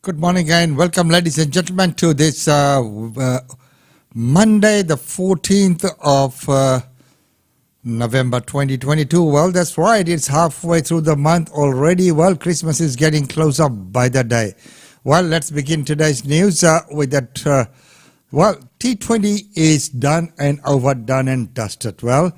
Good morning and welcome, ladies and gentlemen, to this Monday, the 14th of November 2022. Well, that's right. It's halfway through the month already. Well, Christmas is getting closer by the day. Well, let's begin today's news with that. T20 is done and overdone and dusted. Well,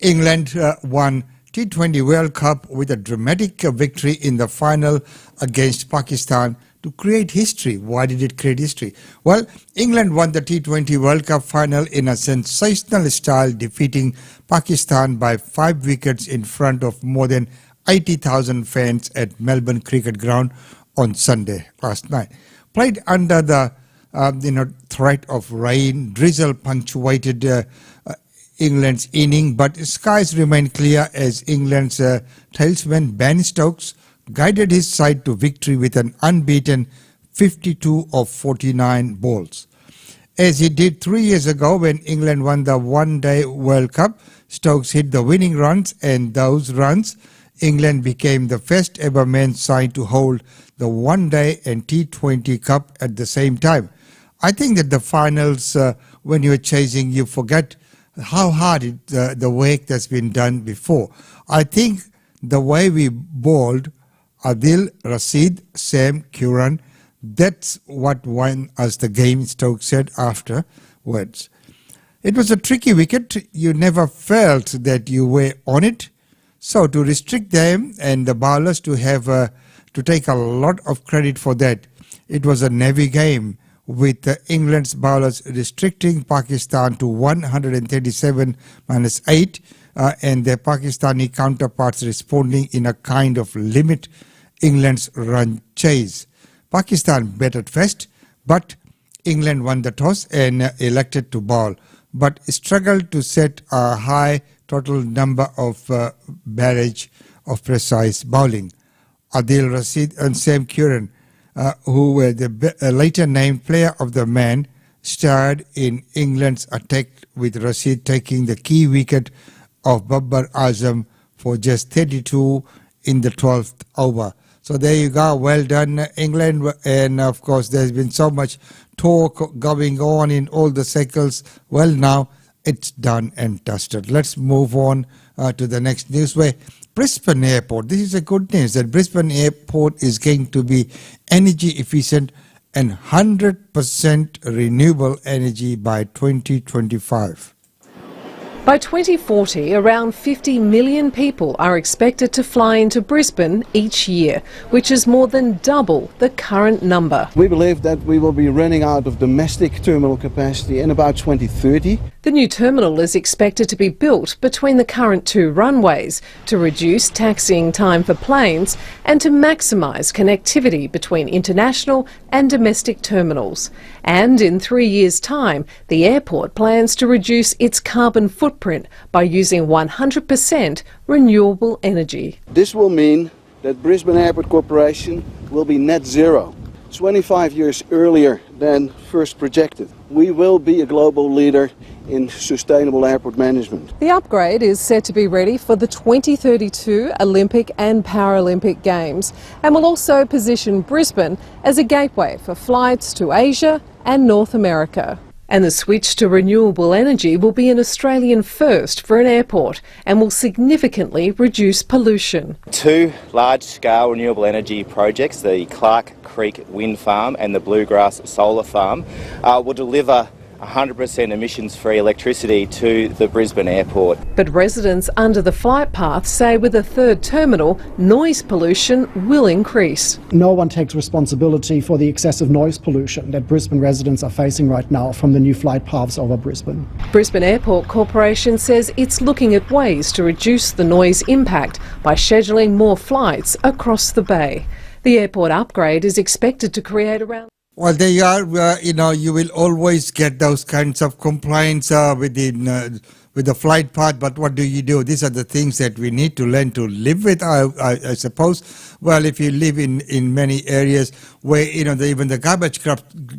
England won T20 World Cup with a dramatic victory in the final against Pakistan to create history. Why did it create history? Well, England won the T20 World Cup final in a sensational style, defeating Pakistan by 5 wickets in front of more than 80,000 fans at Melbourne Cricket Ground on Sunday last night. Played under the threat of rain, drizzle punctuated England's inning, but skies remained clear as England's tailsman Ben Stokes guided his side to victory with an unbeaten 52 of 49 balls. As he did 3 years ago when England won the one-day World Cup, Stokes hit the winning runs, and those runs, England became the first ever men's side to hold the one-day and T20 Cup at the same time. I think that the finals, when you're chasing, you forget how hard the work that's been done before. I think the way we bowled Adil Rashid, Sam Curran, that's what won us the game, Stokes said afterwards. It was a tricky wicket. You never felt that you were on it. So to restrict them and the bowlers to have to take a lot of credit for that, it was a navy game with England's bowlers restricting Pakistan to 137 minus 8 and their Pakistani counterparts responding in a kind of limit England's run chase. Pakistan batted first, but England won the toss and elected to bowl, but struggled to set a high total number of barrage of precise bowling. Adil Rashid and Sam Curran, who were the later named player of the man, starred in England's attack, with Rashid taking the key wicket of Babar Azam for just 32 in the 12th over. So there you go. Well done, England. And of course, there's been so much talk going on in all the circles. Well, now it's done and dusted. Let's move on to the next news, where Brisbane Airport. This is a good news that Brisbane Airport is going to be energy efficient and 100% renewable energy by 2025. By 2040, around 50 million people are expected to fly into Brisbane each year, which is more than double the current number. We believe that we will be running out of domestic terminal capacity in about 2030. The new terminal is expected to be built between the current 2 runways to reduce taxiing time for planes and to maximise connectivity between international and domestic terminals. And in 3 years' time, the airport plans to reduce its carbon footprint by using 100% renewable energy. This will mean that Brisbane Airport Corporation will be net zero 25 years earlier than first projected. We will be a global leader in sustainable airport management. The upgrade is set to be ready for the 2032 Olympic and Paralympic Games and will also position Brisbane as a gateway for flights to Asia and North America. And the switch to renewable energy will be an Australian first for an airport and will significantly reduce pollution. 2 large-scale renewable energy projects, the Clark Creek Wind Farm and the Bluegrass Solar Farm, will deliver 100% emissions-free electricity to the Brisbane Airport. But residents under the flight path say with a 3rd terminal, noise pollution will increase. No one takes responsibility for the excessive noise pollution that Brisbane residents are facing right now from the new flight paths over Brisbane. Brisbane Airport Corporation says it's looking at ways to reduce the noise impact by scheduling more flights across the bay. The airport upgrade is expected to create around... Well, there you are. You will always get those kinds of complaints with the flight path. But what do? These are the things that we need to learn to live with, I suppose. Well, if you live in many areas where, even the garbage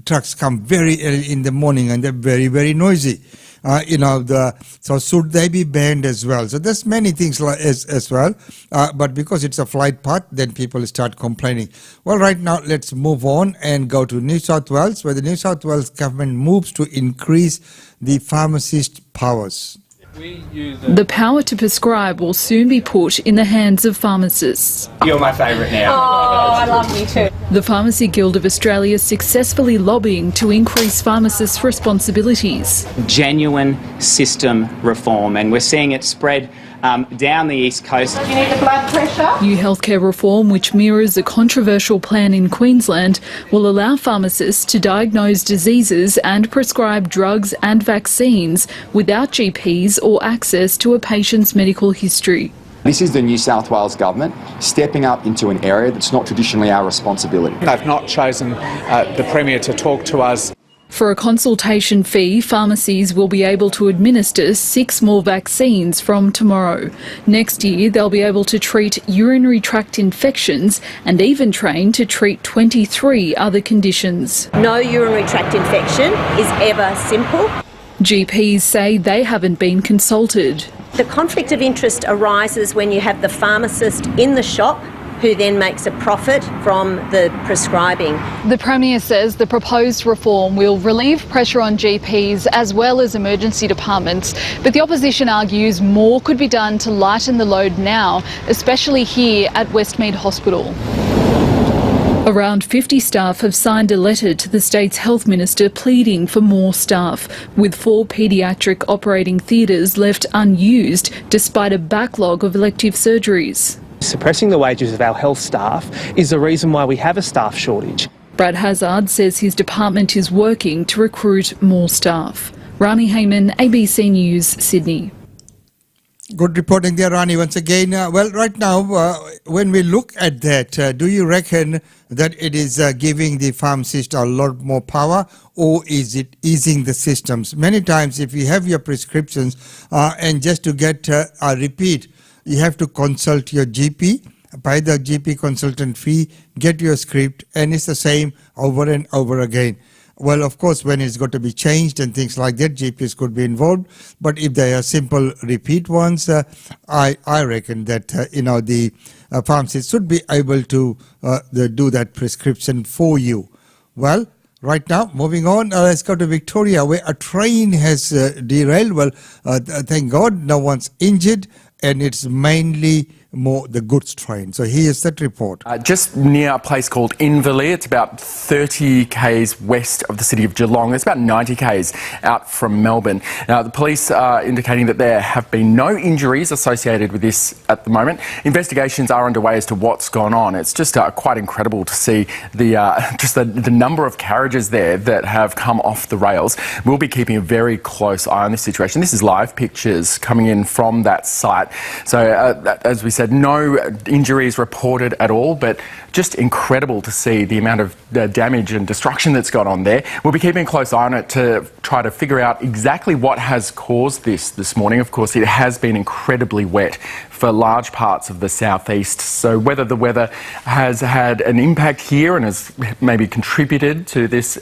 trucks come very early in the morning and they're very, very noisy. So should they be banned as well? So there's many things as well, but because it's a flight path, then people start complaining. Well, right now let's move on and go to New South Wales, where the New South Wales government moves to increase the pharmacist powers. The power to prescribe will soon be put in the hands of pharmacists. You're my favourite now. Oh, I love you too. The Pharmacy Guild of Australia is successfully lobbying to increase pharmacists' responsibilities. Genuine system reform, and we're seeing it spread down the East Coast. Do you need the blood pressure? New healthcare reform, which mirrors a controversial plan in Queensland, will allow pharmacists to diagnose diseases and prescribe drugs and vaccines without GPs or access to a patient's medical history. This is the New South Wales government stepping up into an area that's not traditionally our responsibility. They've not chosen the Premier to talk to us. For a consultation fee, pharmacies will be able to administer 6 more vaccines from tomorrow. Next year, they'll be able to treat urinary tract infections and even train to treat 23 other conditions. No urinary tract infection is ever simple. GPs say they haven't been consulted. The conflict of interest arises when you have the pharmacist in the shop who then makes a profit from the prescribing. The Premier says the proposed reform will relieve pressure on GPs as well as emergency departments, but the opposition argues more could be done to lighten the load now, especially here at Westmead Hospital. Around 50 staff have signed a letter to the state's health minister pleading for more staff, with 4 paediatric operating theatres left unused despite a backlog of elective surgeries. Suppressing the wages of our health staff is the reason why we have a staff shortage. Brad Hazzard says his department is working to recruit more staff. Rani Hayman, ABC News, Sydney. Good reporting there, Rani, once again. Well, right now, when we look at that, do you reckon that it is giving the pharmacist a lot more power, or is it easing the systems? Many times, if you have your prescriptions and just to get a repeat, you have to consult your GP, pay the GP consultant fee, get your script, and it's the same over and over again. Well, of course, when it's got to be changed and things like that, GPs could be involved. But if they are simple repeat ones, I reckon that the pharmacist should be able to do that prescription for you. Well, right now, moving on, let's go to Victoria, where a train has derailed. Well, thank God no one's injured, and it's mainly more the goods train. So here's that report. Just near a place called Inverleigh. It's about 30 k's west of the city of Geelong. It's about 90 k's out from Melbourne. Now, the police are indicating that there have been no injuries associated with this at the moment. Investigations are underway as to what's gone on. It's just quite incredible to see the number of carriages there that have come off the rails. We'll be keeping a very close eye on this situation. This is live pictures coming in from that site. So, as we said, no injuries reported at all, but just incredible to see the amount of damage and destruction that's gone on there. We'll be keeping a close eye on it to try to figure out exactly what has caused this morning. Of course, it has been incredibly wet for large parts of the southeast. So whether the weather has had an impact here and has maybe contributed to this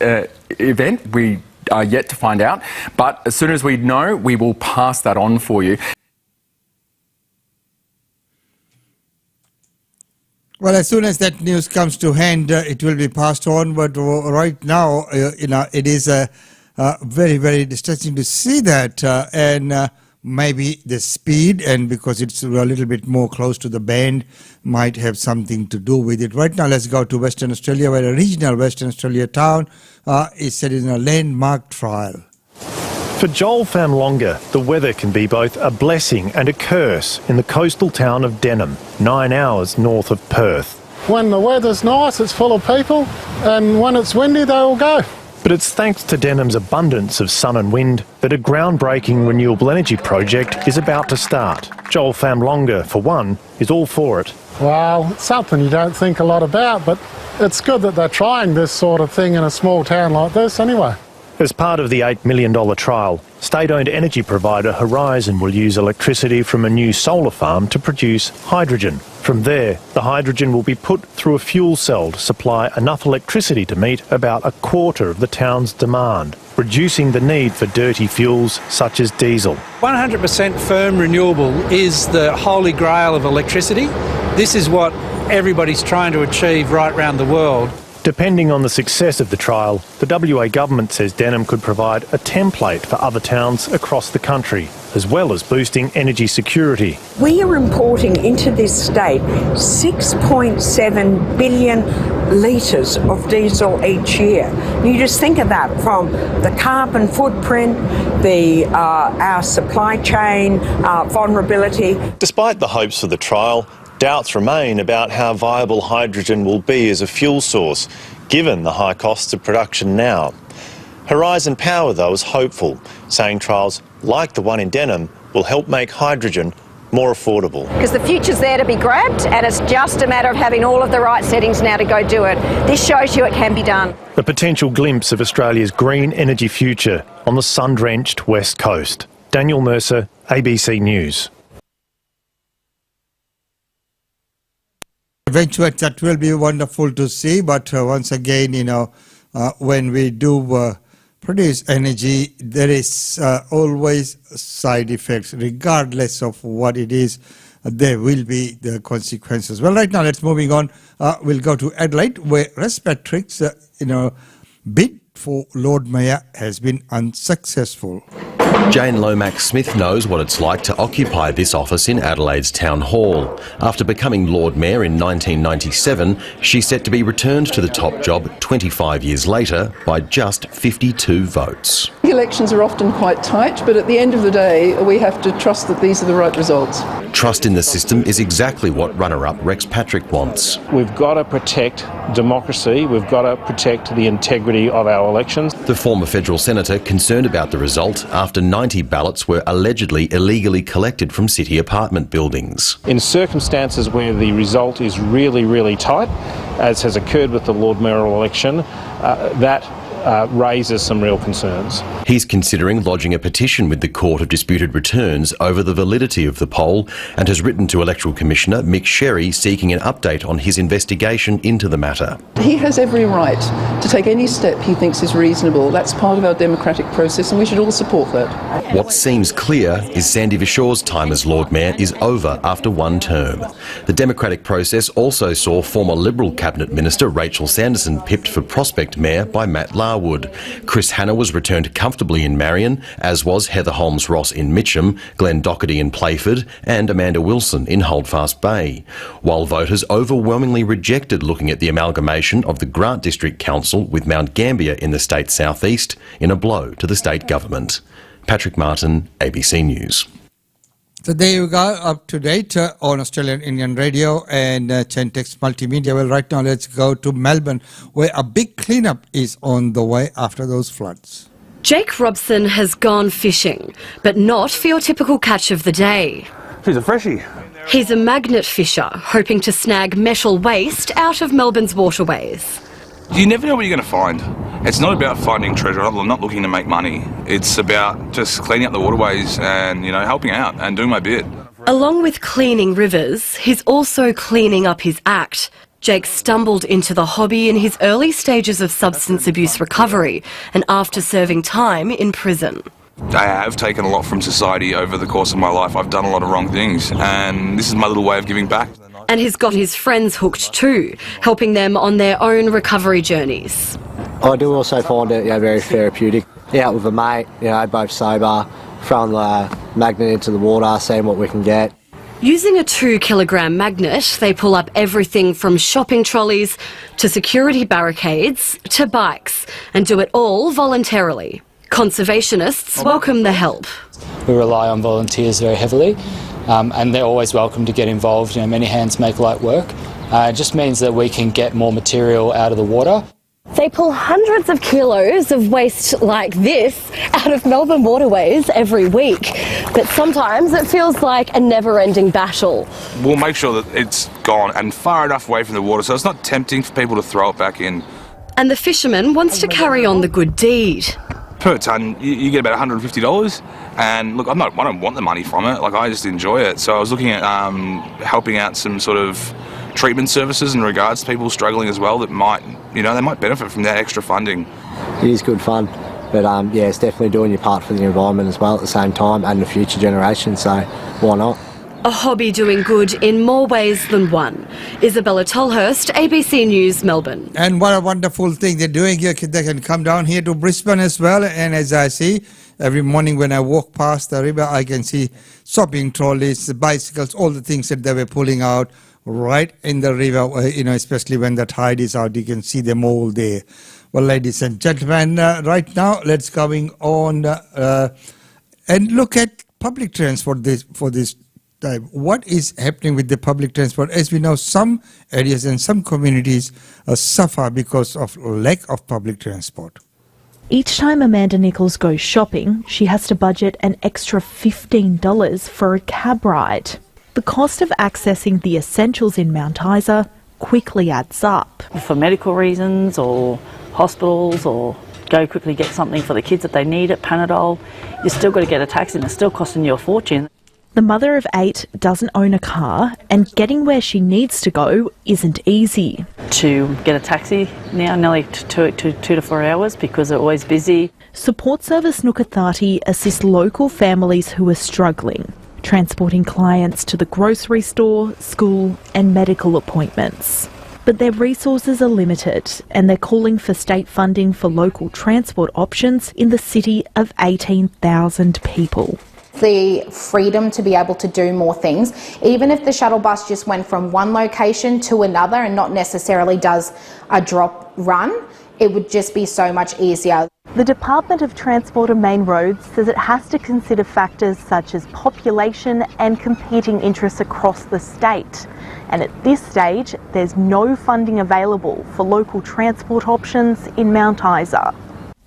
event, we are yet to find out. But as soon as we know, we will pass that on for you. Well, as soon as that news comes to hand, it will be passed on. But right now, it is very, very distressing to see that, and maybe the speed, and because it's a little bit more close to the bend, might have something to do with it. Right now, let's go to Western Australia, where a regional Western Australia town is set in a landmark trial. For Joel Famlonga, the weather can be both a blessing and a curse in the coastal town of Denham, 9 hours north of Perth. When the weather's nice, it's full of people, and when it's windy, they all go. But it's thanks to Denham's abundance of sun and wind that a groundbreaking renewable energy project is about to start. Joel Famlonga, for one, is all for it. Well, it's something you don't think a lot about, but it's good that they're trying this sort of thing in a small town like this anyway. As part of the $8 million trial, state-owned energy provider Horizon will use electricity from a new solar farm to produce hydrogen. From there, the hydrogen will be put through a fuel cell to supply enough electricity to meet about a quarter of the town's demand, reducing the need for dirty fuels such as diesel. 100% firm renewable is the holy grail of electricity. This is what everybody's trying to achieve right around the world. Depending on the success of the trial, the WA government says Denham could provide a template for other towns across the country, as well as boosting energy security. We are importing into this state 6.7 billion litres of diesel each year. You just think of that, from the carbon footprint, our supply chain vulnerability. Despite the hopes for the trial, doubts remain about how viable hydrogen will be as a fuel source, given the high costs of production now. Horizon Power, though, is hopeful, saying trials like the one in Denham will help make hydrogen more affordable. Because the future's there to be grabbed, and it's just a matter of having all of the right settings now to go do it. This shows you it can be done. A potential glimpse of Australia's green energy future on the sun-drenched West Coast. Daniel Mercer, ABC News. Eventually, that will be wonderful to see, but once again, when we do produce energy, there is always side effects. Regardless of what it is, there will be the consequences. Well, right now, let's moving on. We'll go to Adelaide, where Russ Patrick's bid for Lord Mayor has been unsuccessful. Jane Lomax-Smith knows what it's like to occupy this office in Adelaide's Town Hall. After becoming Lord Mayor in 1997, she's set to be returned to the top job 25 years later by just 52 votes. The elections are often quite tight, but at the end of the day, we have to trust that these are the right results. Trust in the system is exactly what runner-up Rex Patrick wants. We've got to protect democracy. We've got to protect the integrity of our elections. The former federal senator concerned about the result after 90 ballots were allegedly illegally collected from city apartment buildings. In circumstances where the result is really, really tight, as has occurred with the Lord Mayoral election, that raises some real concerns. He's considering lodging a petition with the Court of Disputed Returns over the validity of the poll and has written to Electoral Commissioner Mick Sherry seeking an update on his investigation into the matter. He has every right to take any step he thinks is reasonable. That's part of our democratic process, and we should all support that. What seems clear is Sandy Vishaw's time as Lord Mayor is over after one term. The democratic process also saw former Liberal Cabinet Minister Rachel Sanderson pipped for Prospect Mayor by Matt Larwood. Chris Hanna was returned comfortably in Marion, as was Heather Holmes-Ross in Mitcham, Glenn Doherty in Playford and Amanda Wilson in Holdfast Bay, while voters overwhelmingly rejected looking at the amalgamation of the Grant District Council with Mount Gambier in the state's southeast in a blow to the state government. Patrick Martin, ABC News. So there you go, up to date on Australian Indian Radio and Gentex Multimedia. Well, right now let's go to Melbourne, where a big cleanup is on the way after those floods. Jake Robson has gone fishing, but not for your typical catch of the day. He's a freshie. He's a magnet fisher, hoping to snag metal waste out of Melbourne's waterways. You never know what you're going to find. It's not about finding treasure. I'm not looking to make money. It's about just cleaning up the waterways and, helping out and doing my bit. Along with cleaning rivers, he's also cleaning up his act. Jake stumbled into the hobby in his early stages of substance abuse recovery and after serving time in prison. I have taken a lot from society over the course of my life. I've done a lot of wrong things, and this is my little way of giving back. And he's got his friends hooked too, helping them on their own recovery journeys. I do also find it very therapeutic. Out with a mate, both sober, throwing the magnet into the water, seeing what we can get. Using a 2-kilogram magnet, they pull up everything from shopping trolleys to security barricades to bikes, and do it all voluntarily. Conservationists welcome the help. We rely on volunteers very heavily, and they're always welcome to get involved. Many hands make light work. It just means that we can get more material out of the water. They pull hundreds of kilos of waste like this out of Melbourne waterways every week. But sometimes it feels like a never-ending battle. We'll make sure that it's gone and far enough away from the water so it's not tempting for people to throw it back in. And the fisherman wants to carry on the good deed. Per tonne, you get about $150. And look, I don't want the money from it. Like, I just enjoy it. So I was looking at helping out some sort of treatment services in regards to people struggling as well that might, they might benefit from that extra funding. It is good fun, but yeah, it's definitely doing your part for the environment as well at the same time and the future generation, so why not? A hobby doing good in more ways than one. Isabella Tolhurst, ABC News, Melbourne. And what a wonderful thing they're doing here. They can come down here to Brisbane as well. And as I see, every morning when I walk past the river, I can see shopping trolleys, bicycles, all the things that they were pulling out right in the river, especially when the tide is out. You can see them all there. Well, ladies and gentlemen, right now, let's going on and look at public transport for this time. What is happening with the public transport? As we know, some areas and some communities suffer because of lack of public transport. Each time Amanda Nichols goes shopping, she has to budget an extra $15 for a cab ride. The cost of accessing the essentials in Mount Isa quickly adds up. For medical reasons or hospitals or go quickly get something for the kids that they need at Panadol, you still got to get a taxi and it's still costing you a fortune. The mother of 8 doesn't own a car and getting where she needs to go isn't easy. To get a taxi now, nearly 2 to 4 hours because they're always busy. Support service Nukathati assists local families who are struggling, transporting clients to the grocery store, school and medical appointments. But their resources are limited and they're calling for state funding for local transport options in the city of 18,000 people. The freedom to be able to do more things, even if the shuttle bus just went from one location to another and not necessarily does a drop run, it would just be so much easier. The Department of Transport and Main Roads says it has to consider factors such as population and competing interests across the state. And at this stage, there's no funding available for local transport options in Mount Isa.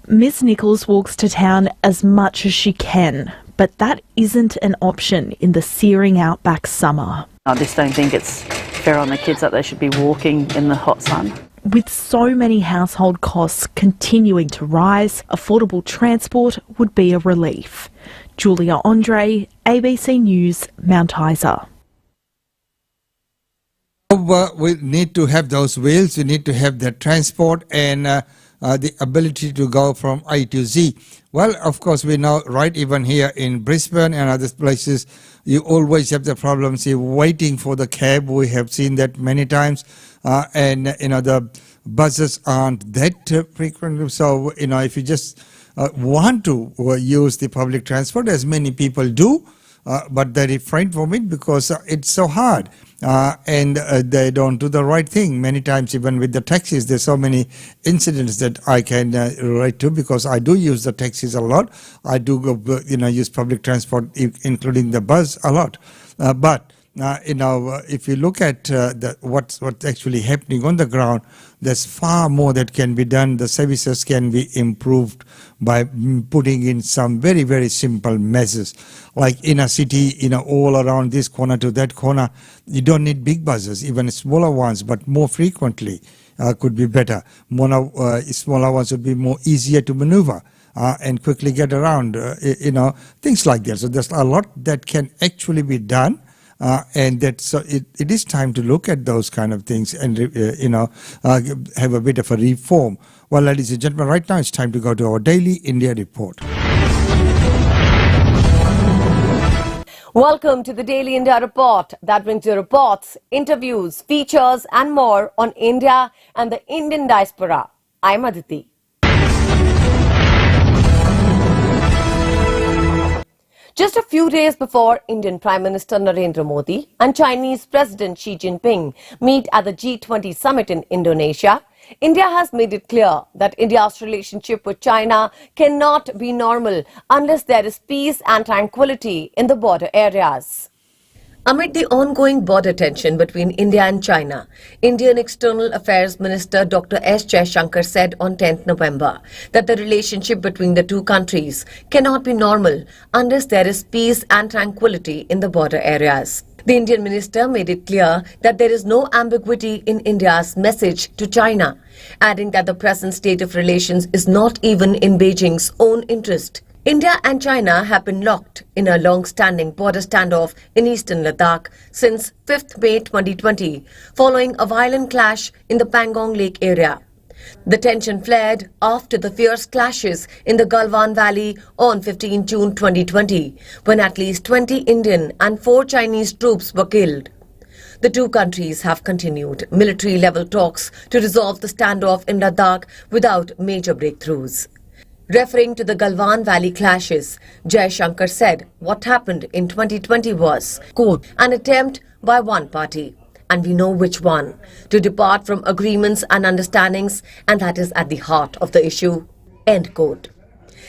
Ms Nichols walks to town as much as she can, but that isn't an option in the searing outback summer. I just don't think it's fair on the kids that they should be walking in the hot sun. With so many household costs continuing to rise, affordable transport would be a relief. Julia Andre, ABC News, Mount Isa. We need to have those wheels, we need to have the transport and the ability to go from A to Z. Well, of course, we know, right, even here in Brisbane and other places, you always have the problems waiting for the cab. We have seen that many times. And, the buses aren't that frequent. So, if you just want to use the public transport, as many people do, but they refrain from it because it's so hard. And they don't do the right thing. Many times, even with the taxis, there's so many incidents that I can relate to because I do use the taxis a lot. I do go, use public transport, including the bus, a lot. But if you look at what's actually happening on the ground, there's far more that can be done. The services can be improved by putting in some very, very simple measures. Like in a city, all around this corner to that corner, you don't need big buses, even smaller ones, but more frequently could be better. Smaller ones would be more easier to maneuver. And quickly get around, things like that. So there's a lot that can actually be done. And it is time to look at those kind of things and, have a bit of a reform. Well, ladies and gentlemen, right now it's time to go to our Daily India Report. Welcome to the Daily India Report that brings you reports, interviews, features and more on India and the Indian diaspora. I'm Aditi. Just a few days before Indian Prime Minister Narendra Modi and Chinese President Xi Jinping meet at the G20 summit in Indonesia, India has made it clear that India's relationship with China cannot be normal unless there is peace and tranquility in the border areas. Amid the ongoing border tension between India and China, Indian External Affairs Minister Dr. S. Jaishankar said on 10th November that the relationship between the two countries cannot be normal unless there is peace and tranquility in the border areas. The Indian minister made it clear that there is no ambiguity in India's message to China, adding that the present state of relations is not even in Beijing's own interest. India and China have been locked in a long-standing border standoff in eastern Ladakh since 5th May 2020, following a violent clash in the Pangong Lake area. The tension flared after the fierce clashes in the Galwan Valley on 15 June 2020, when at least 20 Indian and 4 Chinese troops were killed. The two countries have continued military-level talks to resolve the standoff in Ladakh without major breakthroughs. Referring to the Galwan Valley clashes, Jai Shankar said what happened in 2020 was, quote, an attempt by one party, and we know which one, to depart from agreements and understandings, and that is at the heart of the issue, end quote.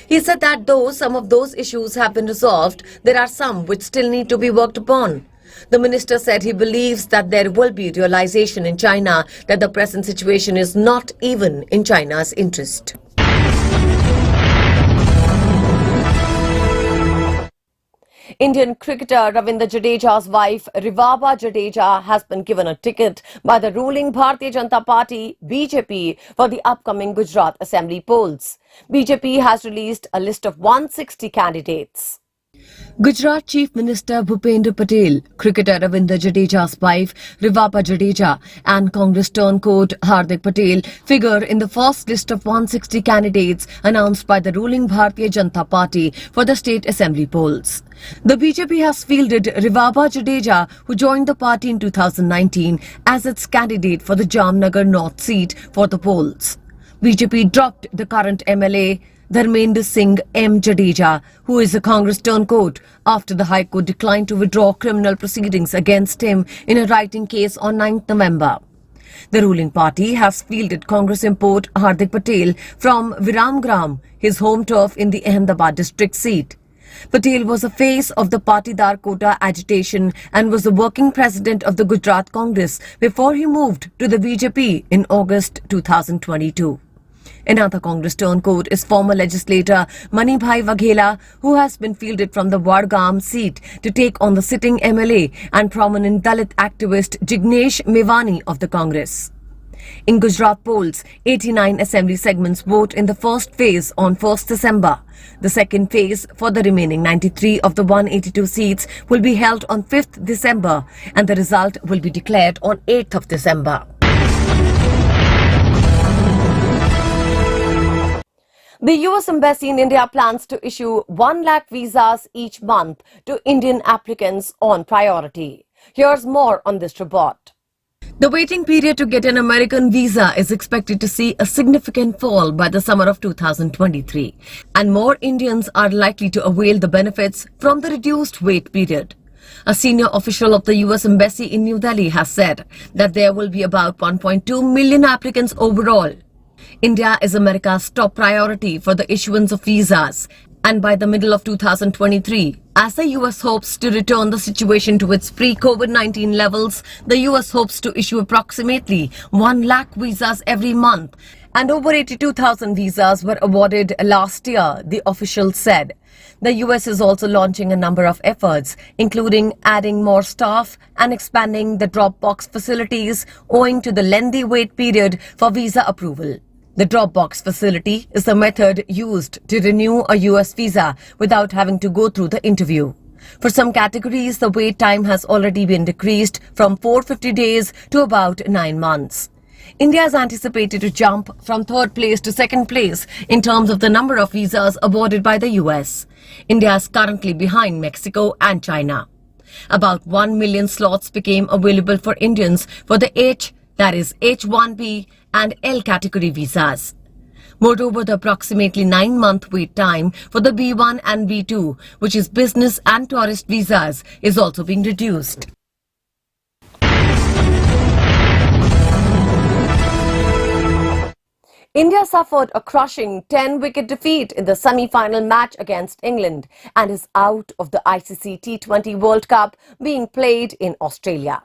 He said that though some of those issues have been resolved, there are some which still need to be worked upon. The minister said he believes that there will be realization in China that the present situation is not even in China's interest. Indian cricketer Ravindra Jadeja's wife Rivaba Jadeja has been given a ticket by the ruling Bharatiya Janata Party BJP for the upcoming Gujarat Assembly polls. BJP has released a list of 160 candidates. Gujarat Chief Minister Bhupendra Patel, cricketer Ravindra Jadeja's wife Rivaba Jadeja and Congress turncoat Hardik Patel figure in the first list of 160 candidates announced by the ruling Bharatiya Janata Party for the state assembly polls. The BJP has fielded Rivaba Jadeja, who joined the party in 2019, as its candidate for the Jamnagar North seat for the polls. BJP dropped the current MLA Dharmendra Singh M. Jadeja, who is a Congress turncoat, after the High Court declined to withdraw criminal proceedings against him in a writing case on 9th November. The ruling party has fielded Congress import Hardik Patel from Viramgram, his home turf in the Ahmedabad district seat. Patel was a face of the Patidar quota agitation and was the working president of the Gujarat Congress before he moved to the BJP in August 2022. Another Congress turncoat is former legislator Manibhai Waghela, who has been fielded from the Wadgam seat to take on the sitting MLA and prominent Dalit activist Jignesh Mevani of the Congress. In Gujarat polls, 89 assembly segments vote in the first phase on 1st December. The second phase for the remaining 93 of the 182 seats will be held on 5th December and the result will be declared on 8th of December. The US Embassy in India plans to issue 1 lakh visas each month to Indian applicants on priority. Here's more on this report. The waiting period to get an American visa is expected to see a significant fall by the summer of 2023, and more Indians are likely to avail the benefits from the reduced wait period. A senior official of the US Embassy in New Delhi has said that there will be about 1.2 million applicants overall. India is America's top priority for the issuance of visas, and by the middle of 2023, as the US hopes to return the situation to its pre-COVID-19 levels, the US hopes to issue approximately 1 lakh visas every month, and over 82,000 visas were awarded last year, the official said. The US is also launching a number of efforts, including adding more staff and expanding the Dropbox facilities owing to the lengthy wait period for visa approval. The Dropbox facility is the method used to renew a US visa without having to go through the interview. For some categories, the wait time has already been decreased from 450 days to about 9 months. India is anticipated to jump from 3rd place to 2nd place in terms of the number of visas awarded by the US. India is currently behind Mexico and China. About 1 million slots became available for Indians for the H1B and L category visas. Moreover, the approximately 9-month wait time for the B1 and B2, which is business and tourist visas, is also being reduced. India suffered a crushing 10-wicket defeat in the semi-final match against England and is out of the ICC T20 World Cup being played in Australia.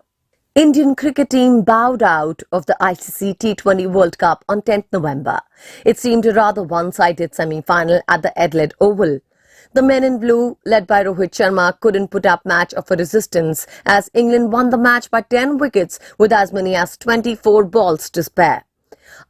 Indian cricket team bowed out of the ICC T20 World Cup on 10th November. It seemed a rather one-sided semi-final at the Adelaide Oval. The men in blue, led by Rohit Sharma, couldn't put up much of a resistance as England won the match by 10 wickets with as many as 24 balls to spare.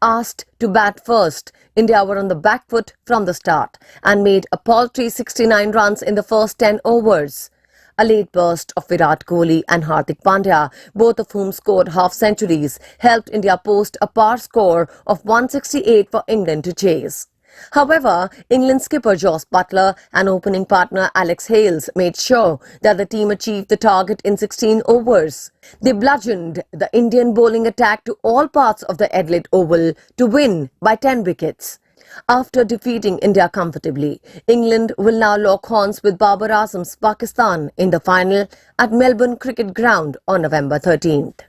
Asked to bat first, India were on the back foot from the start and made a paltry 69 runs in the first 10 overs. A late burst of Virat Kohli and Hardik Pandya, both of whom scored half-centuries, helped India post a par score of 168 for England to chase. However, England skipper Jos Buttler and opening partner Alex Hales made sure that the team achieved the target in 16 overs. They bludgeoned the Indian bowling attack to all parts of the Adelaide Oval to win by 10 wickets. After defeating India comfortably, England will now lock horns with Babar Azam's Pakistan in the final at Melbourne Cricket Ground on November 13th.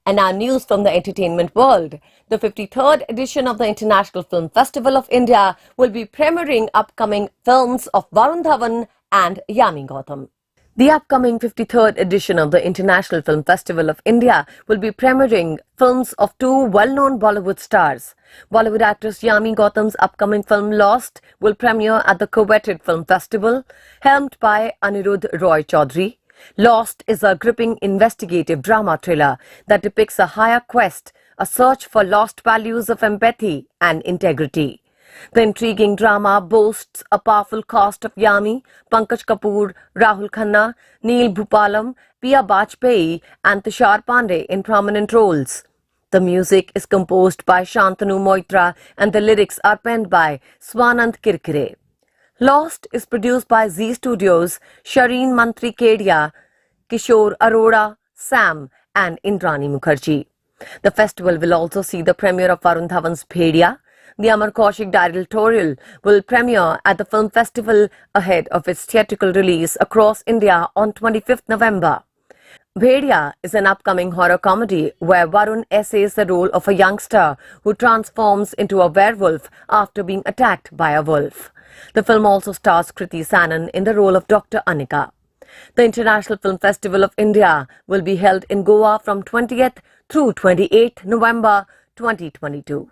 And now news from the entertainment world. The 53rd edition of the International Film Festival of India will be premiering upcoming films of Varun Dhawan and Yami Gautam. The upcoming 53rd edition of the International Film Festival of India will be premiering films of two well-known Bollywood stars. Bollywood actress Yami Gautam's upcoming film Lost will premiere at the coveted film festival, helmed by Anirudh Roy Chaudhary. Lost is a gripping investigative drama thriller that depicts a higher quest, a search for lost values of empathy and integrity. The intriguing drama boasts a powerful cast of Yami, Pankaj Kapoor, Rahul Khanna, Neil Bhupalam, Pia Bajpayee and Tushar Pandey in prominent roles. The music is composed by Shantanu Moitra and the lyrics are penned by Swanand Kirkire. Lost is produced by Zee Studios, Shireen Mantri Kedia, Kishore Arora, Sam and Indrani Mukherjee. The festival will also see the premiere of Varun Dhawan's Bhediya. The Amar Kaushik directorial will premiere at the film festival ahead of its theatrical release across India on 25th November. Bhediya is an upcoming horror comedy where Varun essays the role of a youngster who transforms into a werewolf after being attacked by a wolf. The film also stars Kriti Sanon in the role of Dr. Anika. The International Film Festival of India will be held in Goa from 20th through 28th November 2022.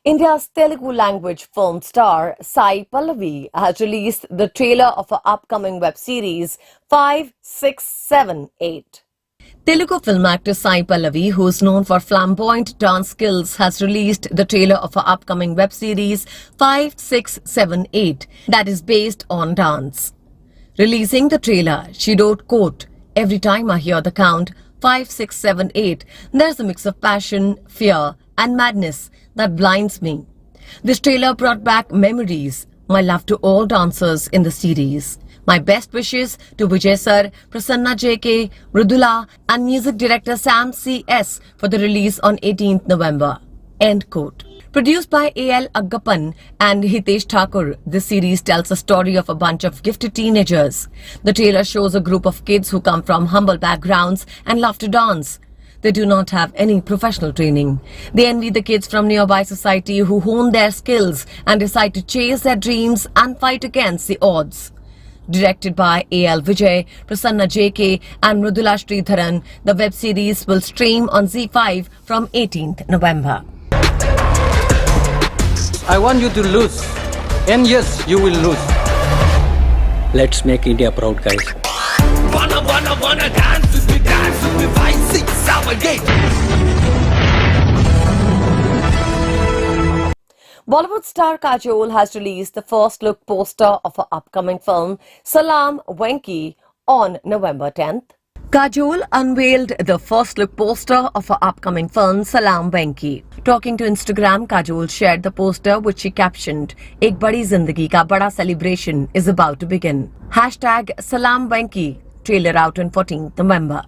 India's Telugu language film star Sai Pallavi has released the trailer of her upcoming web series 5, 6, 7, 8. Telugu film actor Sai Pallavi, who is known for flamboyant dance skills, has released the trailer of her upcoming web series 5, 6, 7, 8 that is based on dance. Releasing the trailer, she wrote, quote, "Every time I hear the count 5, 6, 7, 8, there's a mix of passion, fear and madness that blinds me. This trailer brought back memories, my love to all dancers in the series. My best wishes to Vijay Sir, Prasanna JK, Mridula and music director Sam CS for the release on 18th November. End quote. Produced by A.L. Aggappan and Hitesh Thakur, this series tells a story of a bunch of gifted teenagers. The trailer shows a group of kids who come from humble backgrounds and love to dance. They do not have any professional training. They envy the kids from nearby society who hone their skills and decide to chase their dreams and fight against the odds. Directed by A.L. Vijay, Prasanna JK and Mridula Sridharan, the web series will stream on ZEE5 from 18th November. I want you to lose. And yes, you will lose. Let's make India proud, guys. Wanna dance with me, 5, 6, 7, 8. Bollywood star Kajol has released the first look poster of her upcoming film Salaam Venki on November 10th. Kajol unveiled the first look poster of her upcoming film Salaam Venki. Talking to Instagram, Kajol shared the poster which she captioned, "Ek badi zindagi ka bada celebration is about to begin." #Salaam Venki, trailer out on 14th November.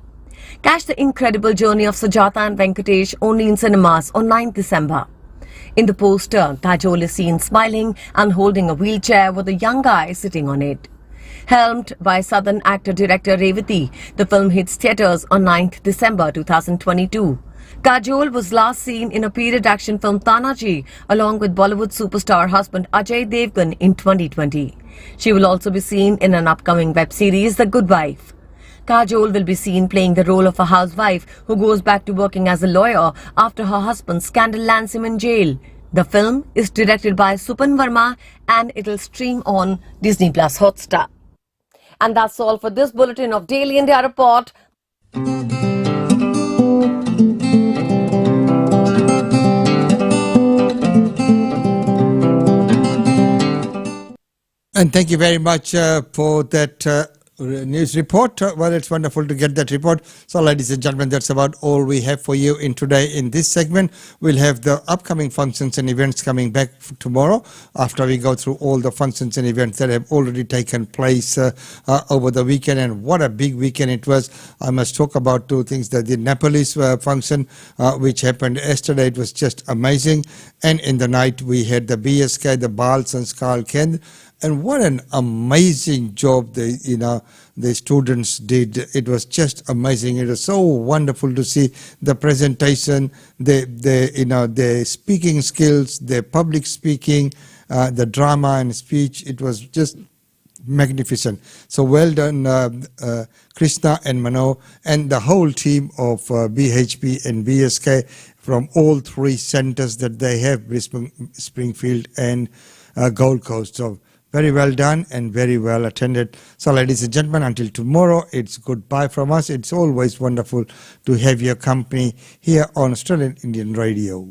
Catch the incredible journey of Sujata and Venkatesh only in cinemas on 9th December. In the poster, Kajol is seen smiling and holding a wheelchair with a young guy sitting on it. Helmed by Southern actor-director Revati, the film hits theatres on 9th December 2022. Kajol was last seen in a period action film Tanaji along with Bollywood superstar husband Ajay Devgan in 2020. She will also be seen in an upcoming web series, The Good Wife. Kajol will be seen playing the role of a housewife who goes back to working as a lawyer after her husband's scandal lands him in jail. The film is directed by Supan Verma and it'll stream on Disney Plus Hotstar. And that's all for this bulletin of Daily India Report. And thank you very much for that news report. Well, it's wonderful to get that report. So, ladies and gentlemen, that's about all we have for you in today in this segment. We'll have the upcoming functions and events coming back tomorrow after we go through all the functions and events that have already taken place over the weekend. And what a big weekend it was. I must talk about two things. The Nepalis function, which happened yesterday, it was just amazing. And in the night, we had the BSK, the Bal Sanskar Kendra. And what an amazing job the students did. It was just amazing. It was so wonderful to see the presentation, their speaking skills, their public speaking, the drama and speech. It was just magnificent. So well done, Krishna and Mano and the whole team of BHP and BSK from all three centers that they have, Brisbane, Springfield and Gold Coast. So very well done and very well attended. So, ladies and gentlemen, until tomorrow, it's goodbye from us. It's always wonderful to have your company here on Australian Indian Radio.